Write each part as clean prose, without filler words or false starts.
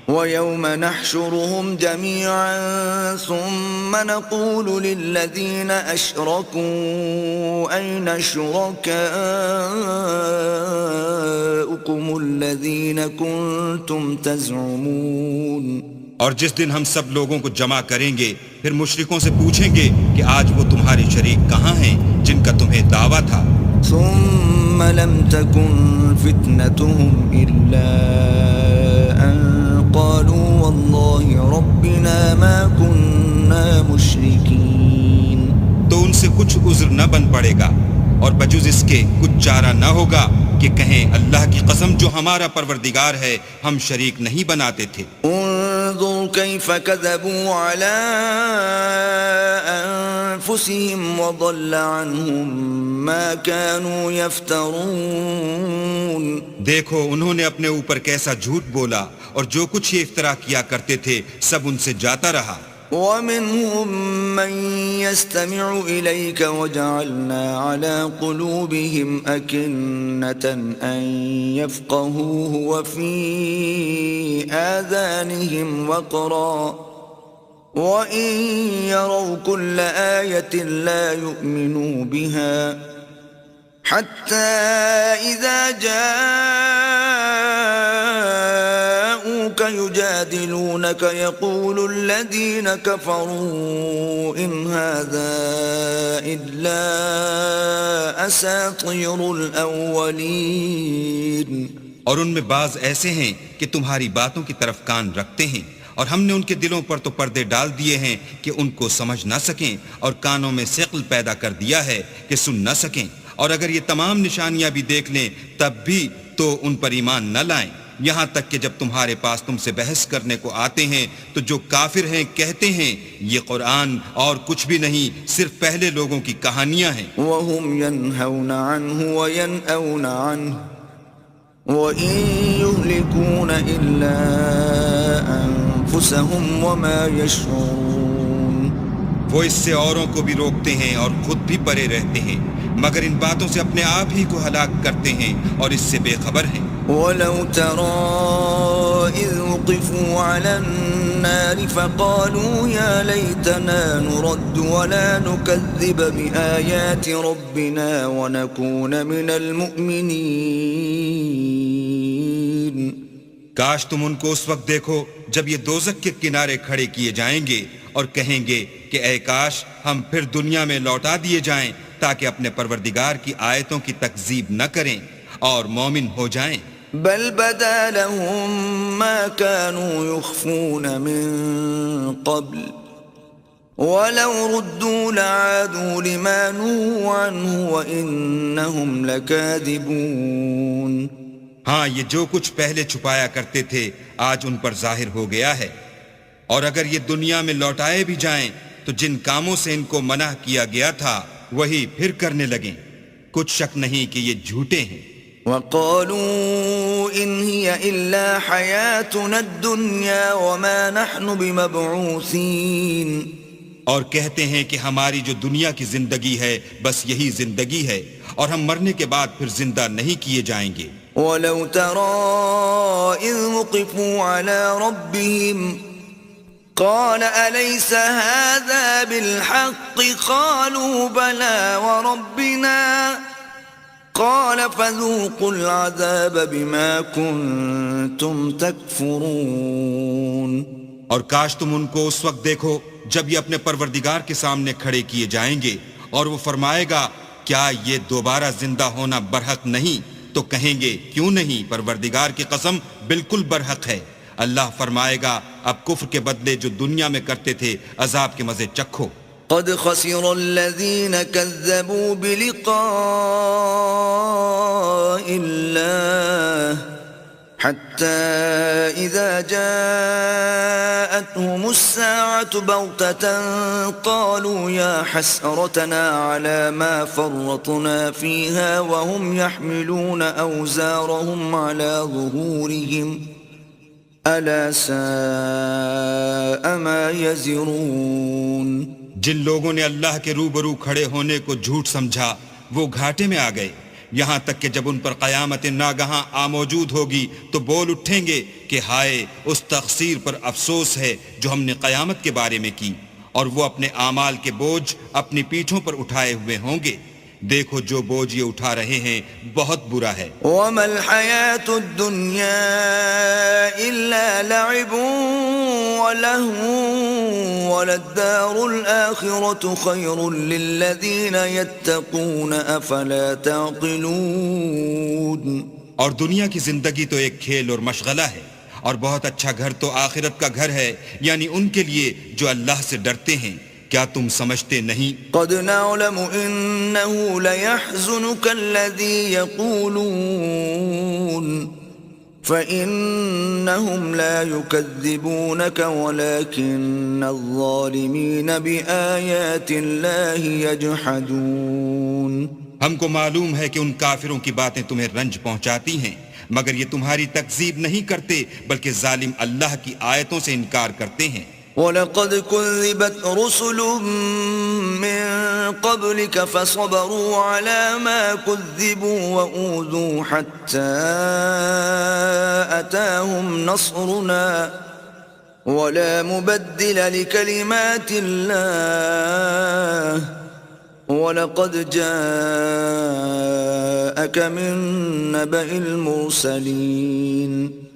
وَيَوْمَ نَحْشُرُهُمْ جَمِيعًا ثُمَّ نَقُولُ لِلَّذِينَ أَشْرَكُوا أَيْنَ شُرَكَاؤُكُمُ الَّذِينَ كُنتُمْ تَزْعُمُونَ اور جس دن ہم سب لوگوں کو جمع کریں گے پھر مشرکوں سے پوچھیں گے کہ آج وہ تمہارے شریک کہاں ہیں جن کا تمہیں دعویٰ تھا. ثم لم تكن فتنتهم إلا أن قالوا والله ربنا ما كنا مشركين. تو ان سے کچھ عذر نہ بن پڑے گا اور بجز اس کے کچھ چارہ نہ ہوگا کہ کہیں اللہ کی قسم جو ہمارا پروردگار ہے ہم شریک نہیں بناتے تھے. انظر كيف كذبوا على أنفسهم وضل عنهم ما كانوا يفترون. دیکھو انہوں نے اپنے اوپر کیسا جھوٹ بولا اور جو کچھ یہ افطرا کیا کرتے تھے سب ان سے جاتا رہا. وَمِنْهُمْ مَنْ يَسْتَمِعُ إِلَيْكَ وَجَعَلْنَا عَلَى قُلُوبِهِمْ أَكِنَّةً أَنْ يَفْقَهُوهُ وَفِي آذَانِهِمْ وَقْرًا وَإِنْ يَرَوْا كُلَّ آيَةٍ لَا يُؤْمِنُوا بِهَا حَتَّى إِذَا يجادلونك يقول الذين كفروا إن هذا إلا أساطير الأولين. اور ان میں بعض ایسے ہیں کہ تمہاری باتوں کی طرف کان رکھتے ہیں اور ہم نے ان کے دلوں پر تو پردے ڈال دیے ہیں کہ ان کو سمجھ نہ سکیں اور کانوں میں ثقل پیدا کر دیا ہے کہ سن نہ سکیں. اور اگر یہ تمام نشانیاں بھی دیکھ لیں تب بھی تو ان پر ایمان نہ لائیں. یہاں تک کہ جب تمہارے پاس تم سے بحث کرنے کو آتے ہیں تو جو کافر ہیں کہتے ہیں یہ قرآن اور کچھ بھی نہیں صرف پہلے لوگوں کی کہانیاں ہیں. وَهُمْ يَنْهَوْنَ عَنْهُ وَيَنْأَوْنَ عَنْهُ وَإِنْ يُهْلِكُونَ إِلَّا أَنفُسَهُمْ وَمَا يَشْعُرُونَ. وہ اس سے اوروں کو بھی روکتے ہیں اور خود بھی پرے رہتے ہیں مگر ان باتوں سے اپنے آپ ہی کو ہلاک کرتے ہیں اور اس سے بے خبر ہیں. وَلَوْ تَرَى إِذْ وُقِفُوا عَلَى النَّارِ فَقَالُوا يَا لَيْتَنَا نُرَدُّ وَلَا نُكَذِّبَ بِآيَاتِ رَبِّنَا وَنَكُونَ مِنَ الْمُؤْمِنِينَ. کاش تم ان کو اس وقت دیکھو جب یہ دوزخ کے کنارے کھڑے کیے جائیں گے اور کہیں گے کہ اے کاش ہم پھر دنیا میں لوٹا دیے جائیں تاکہ اپنے پروردگار کی آیتوں کی تکذیب نہ کریں اور مومن ہو جائیں. بل بدا لهم ما كانوا يخفون من قبل ولو ردوا لعادوا لما نهوا عنه وإنهم لكاذبون. ہاں یہ جو کچھ پہلے چھپایا کرتے تھے آج ان پر ظاہر ہو گیا ہے اور اگر یہ دنیا میں لوٹائے بھی جائیں تو جن کاموں سے ان کو منع کیا گیا تھا وہی پھر کرنے لگیں. کچھ شک نہیں کہ یہ جھوٹے ہیں. وَقَالُوا إِنْ هِيَ إِلَّا حَيَاتُنَا الدُّنْيَا وَمَا نَحْنُ بِمَبْعُوثِينَ. اور کہتے ہیں کہ ہماری جو دنیا کی زندگی ہے بس یہی زندگی ہے اور ہم مرنے کے بعد پھر زندہ نہیں کیے جائیں گے. وَلَوْ تَرَى إِذْ وُقِفُوا عَلَى رَبِّهِمْ قَالَ أَلَيْسَ هَذَا بِالْحَقِّ قَالُوا بَلَى وَرَبِّنَا قَالَ فَذُوقُوا الْعَذَابَ بِمَا كُنْتُمْ تَكْفُرُونَ. اور کاش تم ان کو اس وقت دیکھو جب یہ اپنے پروردگار کے سامنے کھڑے کیے جائیں گے اور وہ فرمائے گا کیا یہ دوبارہ زندہ ہونا برحق نہیں تو کہیں گے کیوں نہیں پروردگار کی قسم بالکل برحق ہے. اللہ فرمائے گا اب کفر کے بدلے جو دنیا میں کرتے تھے عذاب کے مزے چکھو. قد خسر الذين كذبوا بلقاء الله حتى إذا جاءتهم الساعة بغتة قالوا يا حسرتنا على ما فرطنا فيها وهم يحملون أوزارهم على ظهورهم ألا ساء ما يزرون. جن لوگوں نے اللہ کے روبرو کھڑے ہونے کو جھوٹ سمجھا وہ گھاٹے میں آ گئے یہاں تک کہ جب ان پر قیامت ناگہاں موجود ہوگی تو بول اٹھیں گے کہ ہائے اس تقصیر پر افسوس ہے جو ہم نے قیامت کے بارے میں کی، اور وہ اپنے اعمال کے بوجھ اپنی پیٹھوں پر اٹھائے ہوئے ہوں گے۔ دیکھو جو بوجھ یہ اٹھا رہے ہیں بہت برا ہے۔ وَمَا الْحَيَاةُ الدُّنْيَا إِلَّا لَعِبٌ وَلَهْوٌ وَلَلدَّارُ الْآخِرَةُ خَيْرٌ لِّلَّذِينَ يَتَّقُونَ أَفَلَا تَعْقِلُونَ۔ اور دنیا کی زندگی تو ایک کھیل اور مشغلہ ہے، اور بہت اچھا گھر تو آخرت کا گھر ہے، یعنی ان کے لیے جو اللہ سے ڈرتے ہیں۔ کیا تم سمجھتے نہیں؟ قد نعلم إنه ليحزنك الذي يقولون فإنهم لا يكذبونك ولكن الظالمين بآيات الله يجحدون۔ ہم کو معلوم ہے کہ ان کافروں کی باتیں تمہیں رنج پہنچاتی ہیں، مگر یہ تمہاری تکذیب نہیں کرتے بلکہ ظالم اللہ کی آیتوں سے انکار کرتے ہیں۔ وَلَقَدْ كُذِّبَتْ رُسُلٌ مِّن قَبْلِكَ فَصَبَرُوا عَلَى مَا كُذِّبُوا وَأُوذُوا حَتَّى أَتَاهُمْ نَصْرُنَا وَلَا مُبَدِّلَ لِكَلِمَاتِ اللَّهِ وَلَقَدْ جَاءَكَ مِن نَّبَإِ الْمُرْسَلِينَ۔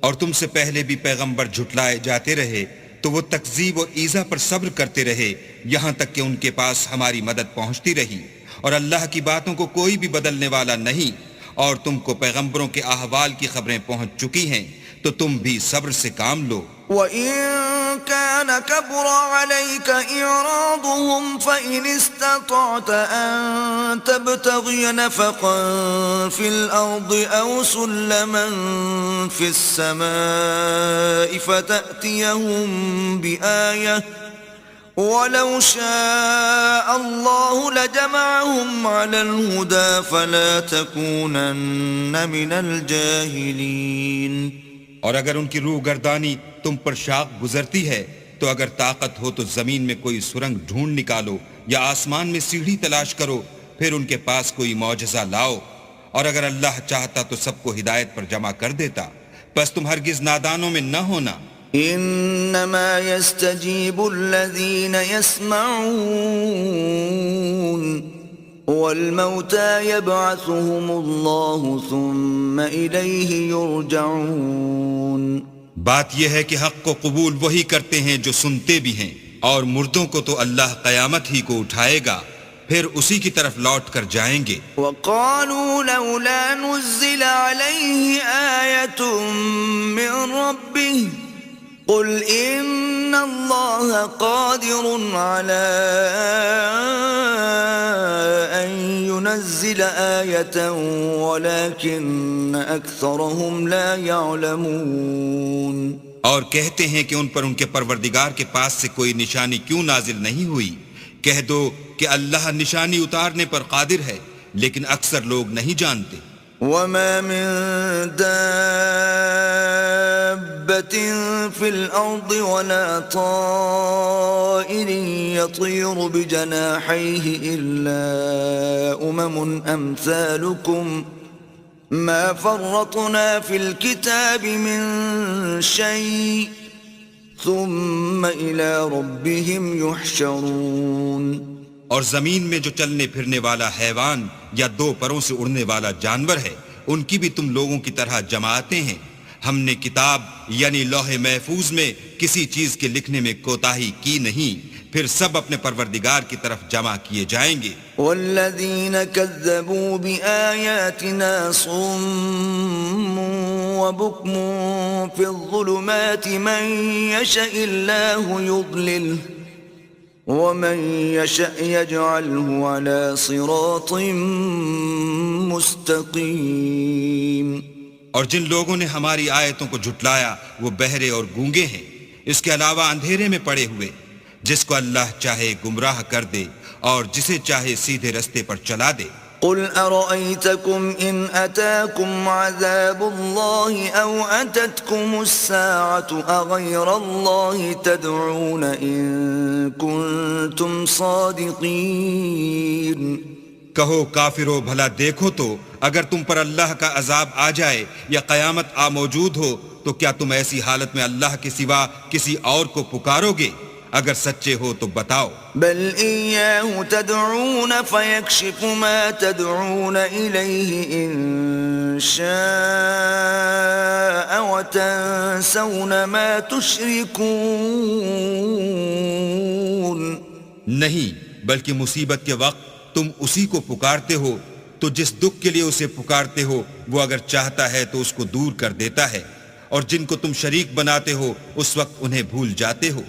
اور تم سے پہلے بھی پیغمبر جھٹلائے جاتے رہے تو وہ تکذیب و ایذا پر صبر کرتے رہے یہاں تک کہ ان کے پاس ہماری مدد پہنچتی رہی، اور اللہ کی باتوں کو کوئی بھی بدلنے والا نہیں، اور تم کو پیغمبروں کے احوال کی خبریں پہنچ چکی ہیں تو تم بھی صبر سے کام لو۔ وَإِن كَانَ كَبُرَ عَلَيْكَ إِعْرَاضُهُمْ فَإِنِ اسْتَطَعْتَ أَن تَبْتَغِيَ نَفَقًا فِي الْأَرْضِ أَوْ سُلَّمًا فِي السَّمَاءِ فَتَأْتِيَهُم بِآيَةٍ وَلَوْ شَاءَ اللَّهُ لَجَمَعَهُمْ عَلَى الْهُدَى فَلَا تَكُونَنَّ مِنَ الْجَاهِلِينَ۔ اور اگر ان کی روح گردانی تم پر شاق گزرتی ہے تو اگر طاقت ہو تو زمین میں کوئی سرنگ ڈھونڈ نکالو یا آسمان میں سیڑھی تلاش کرو، پھر ان کے پاس کوئی معجزہ لاؤ، اور اگر اللہ چاہتا تو سب کو ہدایت پر جمع کر دیتا، بس تم ہرگز نادانوں میں نہ ہونا۔ انما يستجيب الذين يسمعون والموتى يبعثهم الله ثم إليه يرجعون۔ بات یہ ہے کہ حق کو قبول وہی کرتے ہیں جو سنتے بھی ہیں، اور مردوں کو تو اللہ قیامت ہی کو اٹھائے گا، پھر اسی کی طرف لوٹ کر جائیں گے۔ وقالوا لولا نزل عليه آية من ربه قل إن الله قادر على أن ينزل آية ولكن أكثرهم لا يعلمون۔ اور کہتے ہیں کہ ان پر ان کے پروردگار کے پاس سے کوئی نشانی کیوں نازل نہیں ہوئی؟ کہہ دو کہ اللہ نشانی اتارنے پر قادر ہے، لیکن اکثر لوگ نہیں جانتے۔ وما من دابة في الأرض ولا طائر يطير بجناحيه إلا أمثالكم ما فرطنا في الكتاب من شيء ثم إلى ربهم يحشرون۔ اور زمین میں جو چلنے پھرنے والا حیوان یا دو پروں سے اڑنے والا جانور ہے، ان کی بھی تم لوگوں کی طرح جماعتیں ہیں۔ ہم نے کتاب یعنی لوح محفوظ میں کسی چیز کے لکھنے میں کوتاہی کی نہیں، پھر سب اپنے پروردگار کی طرف جمع کیے جائیں گے۔ والذین کذبوا بآیاتنا صم وبکم فی الظلمات من یشاء اللہ یضللہ ومن يشأ يجعله على صراط مستقيم۔ اور جن لوگوں نے ہماری آیتوں کو جھٹلایا وہ بہرے اور گونگے ہیں، اس کے علاوہ اندھیرے میں پڑے ہوئے، جس کو اللہ چاہے گمراہ کر دے اور جسے چاہے سیدھے رستے پر چلا دے۔ قل أرأيتكم إن أتاكم عذاب الله أو أتتكم الساعة أغير الله تدعون إن كنتم صادقين۔ کہو کافرو بھلا دیکھو تو اگر تم پر اللہ کا عذاب آ جائے یا قیامت آ موجود ہو تو کیا تم ایسی حالت میں اللہ کے سوا کسی اور کو پکارو گے؟ اگر سچے ہو تو بتاؤ۔ بل إياه تدعون فيكشف ما تدعون إليه إن شاء وتنسون ما تشركون۔ نہیں، بلکہ مصیبت کے وقت تم اسی کو پکارتے ہو تو جس دکھ کے لیے اسے پکارتے ہو وہ اگر چاہتا ہے تو اس کو دور کر دیتا ہے، اور جن کو تم شریک بناتے ہو اس وقت انہیں بھول جاتے ہو۔